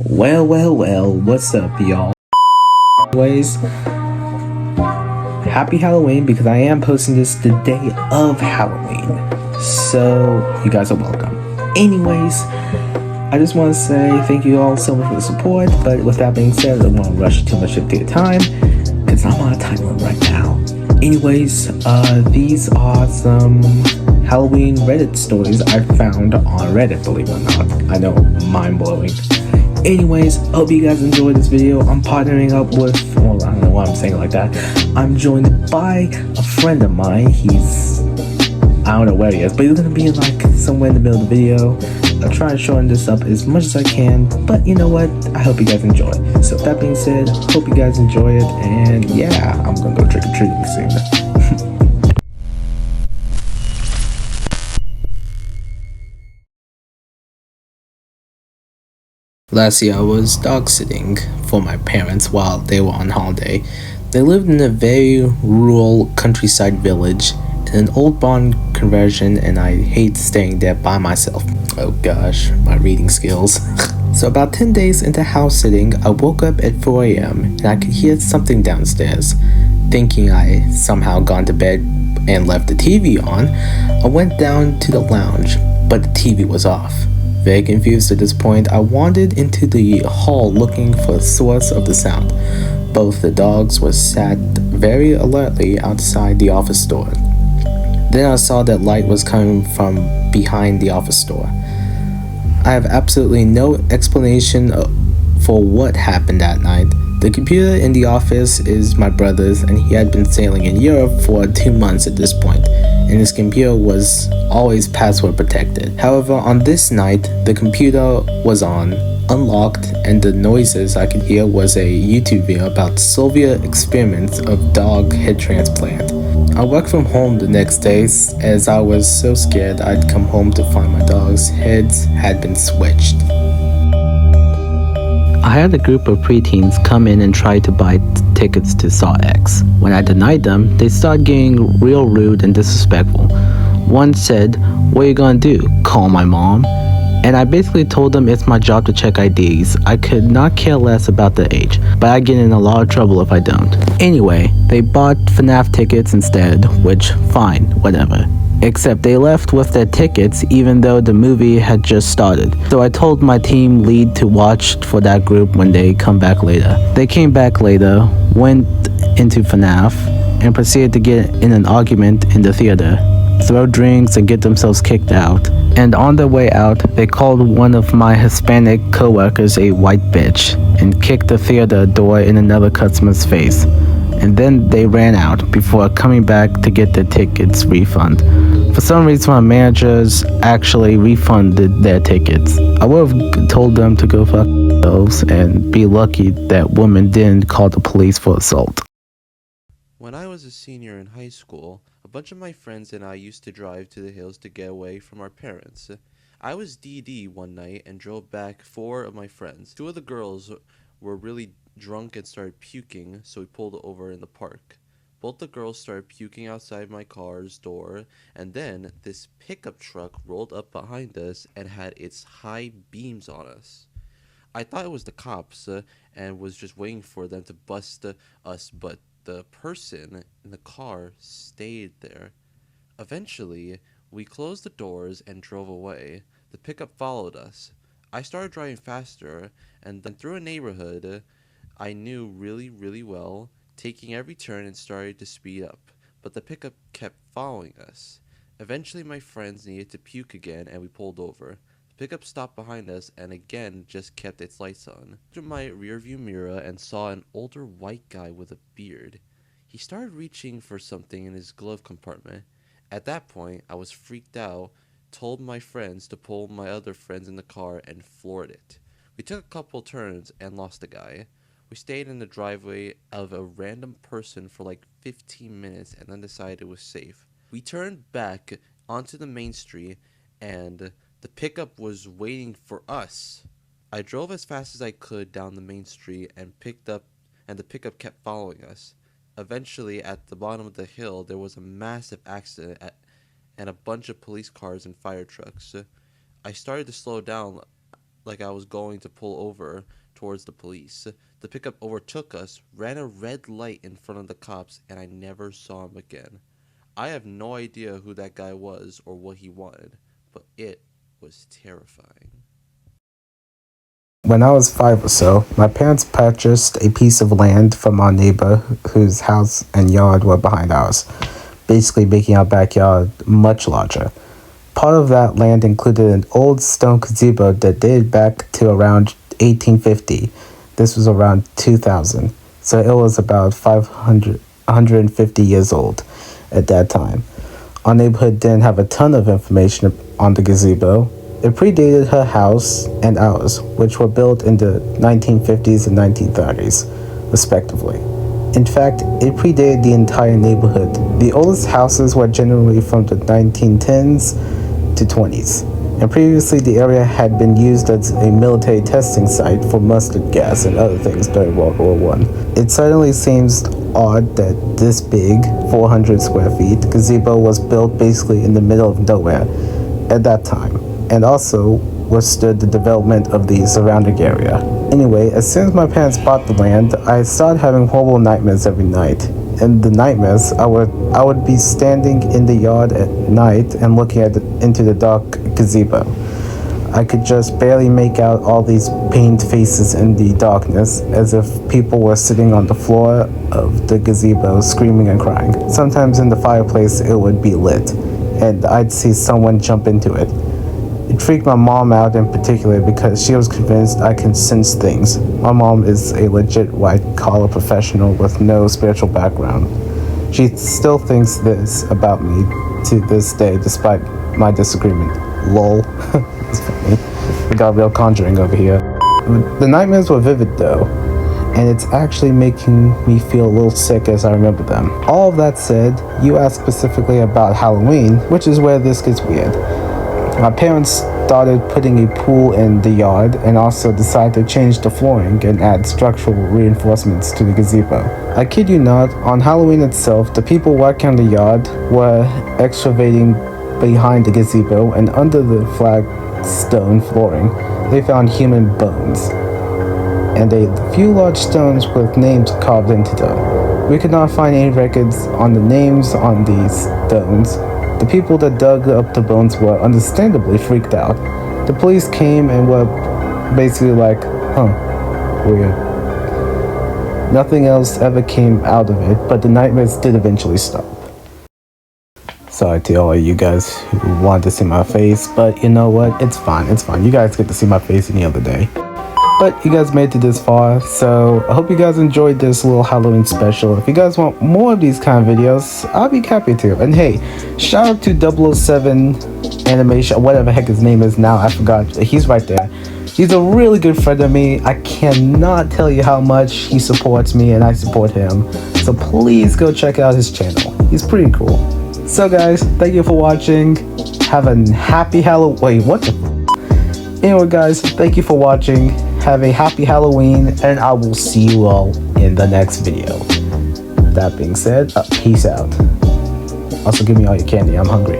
Well, what's up, y'all? Anyways, happy Halloween because I am posting this the day of Halloween. So, you guys are welcome. Anyways, I just want to say thank you all so much for the support, but with that being said, I don't want to rush too much of your time because I'm on a time limit right now. Anyways, these are some Halloween Reddit stories I found on Reddit, believe it or not. I know, mind-blowing. Anyways, hope you guys enjoyed this video. I'm partnering up with, well, I don't know why I'm saying it like that. I'm joined by a friend of mine. I don't know where he is, but he's gonna be like somewhere in the middle of the video. I'll try and shorten this up as much as I can, but you know what? I hope you guys enjoy. So with that being said, hope you guys enjoy it, and yeah, I'm gonna go trick-or-treating soon. Last year, I was dog sitting for my parents while they were on holiday. They lived in a very rural countryside village in an old barn conversion, and I hate staying there by myself. Oh gosh, my reading skills. So about 10 days into house sitting, I woke up at 4 a.m. and I could hear something downstairs. Thinking I somehow gone to bed and left the TV on, I went down to the lounge, but the TV was off. Very confused at this point, I wandered into the hall looking for the source of the sound. Both the dogs were sat very alertly outside the office door. Then I saw that light was coming from behind the office door. I have absolutely no explanation for what happened that night. The computer in the office is my brother's, and he had been sailing in Europe for 2 months at this point, and his computer was always password protected. However, on this night, the computer was on, unlocked, and the noises I could hear was a YouTube video about Soviet experiments of dog head transplant. I worked from home the next day as I was so scared I'd come home to find my dog's heads had been switched. I had a group of preteens come in and try to buy tickets to Saw X. When I denied them, they started getting real rude and disrespectful. One said, "What are you gonna do? Call my mom?" And I basically told them it's my job to check IDs. I could not care less about the age, but I get in a lot of trouble if I don't. Anyway, they bought FNAF tickets instead, which, fine, whatever. Except they left with their tickets even though the movie had just started. So I told my team lead to watch for that group when they come back later. They came back later, went into FNAF, and proceeded to get in an argument in the theater, throw drinks, and get themselves kicked out. And on their way out, they called one of my Hispanic coworkers a white bitch and kicked the theater door in another customer's face. And then they ran out before coming back to get their tickets refunded. For some reason, my managers actually refunded their tickets. I would have told them to go fuck themselves and be lucky that woman didn't call the police for assault. When I was a senior in high school, a bunch of my friends and I used to drive to the hills to get away from our parents. I was DD one night and drove back 4 of my friends. 2 of the girls were really drunk and started puking, so we pulled over in the park. Both the girls started puking outside my car's door, and then this pickup truck rolled up behind us and had its high beams on us. I thought it was the cops and was just waiting for them to bust us, but the person in the car stayed there. Eventually, we closed the doors and drove away. The pickup followed us. I started driving faster, and then through a neighborhood I knew really well, taking every turn and started to speed up, but the pickup kept following us. Eventually my friends needed to puke again and we pulled over. The pickup stopped behind us and again just kept its lights on. I looked through my rearview mirror and saw an older white guy with a beard. He started reaching for something in his glove compartment. At that point, I was freaked out, told my friends to pull my other friends in the car and floored it. We took a couple turns and lost the guy. We stayed in the driveway of a random person for like 15 minutes and then decided it was safe. We turned back onto the main street and the pickup was waiting for us. I drove as fast as I could down the main street and the pickup kept following us. Eventually, at the bottom of the hill, there was a massive accident and a bunch of police cars and fire trucks. I started to slow down like I was going to pull over towards the police. The pickup overtook us, ran a red light in front of the cops, and I never saw him again. I have no idea who that guy was or what he wanted, but it was terrifying. When I was 5 or so, my parents purchased a piece of land from our neighbor whose house and yard were behind ours, basically making our backyard much larger. Part of that land included an old stone gazebo that dated back to around 1850. This was around 2000, so it was about 150 years old at that time. Our neighborhood didn't have a ton of information on the gazebo. It predated her house and ours, which were built in the 1950s and 1930s, respectively. In fact, it predated the entire neighborhood. The oldest houses were generally from the 1910s to 20s, and previously the area had been used as a military testing site for mustard gas and other things during World War I. It certainly seems odd that this big, 400 square feet, gazebo was built basically in the middle of nowhere at that time, and also withstood the development of the surrounding area. Anyway, as soon as my parents bought the land, I started having horrible nightmares every night. In the nightmares, I would be standing in the yard at night and looking into the dark gazebo. I could just barely make out all these pained faces in the darkness, as if people were sitting on the floor of the gazebo screaming and crying. Sometimes in the fireplace it would be lit, and I'd see someone jump into it. It freaked my mom out in particular because she was convinced I can sense things. My mom is a legit white-collar professional with no spiritual background. She still thinks this about me to this day, despite my disagreement. Lol. It's funny. We got real conjuring over here. The nightmares were vivid though, and it's actually making me feel a little sick as I remember them. All of that said, you asked specifically about Halloween, which is where this gets weird. My parents started putting a pool in the yard and also decided to change the flooring and add structural reinforcements to the gazebo. I kid you not, on Halloween itself, the people working on the yard were excavating behind the gazebo, and under the flagstone flooring, they found human bones and a few large stones with names carved into them. We could not find any records on the names on these stones. The people that dug up the bones were understandably freaked out. The police came and were basically like, weird. Nothing else ever came out of it, but the nightmares did eventually stop. Sorry to all of you guys who wanted to see my face, but you know what? It's fine. You guys get to see my face any other day. But you guys made it this far, so I hope you guys enjoyed this little Halloween special. If you guys want more of these kind of videos, I'll be happy to. And hey, shout out to 007 Animation, whatever heck his name is now, I forgot. He's right there. He's a really good friend of me. I cannot tell you how much he supports me and I support him. So please go check out his channel. He's pretty cool. So guys, thank you for watching. Have a happy Halloween. Wait, what the Anyway guys, thank you for watching. Have a happy Halloween, and I will see you all in the next video. That being said, peace out. Also give me all your candy, I'm hungry.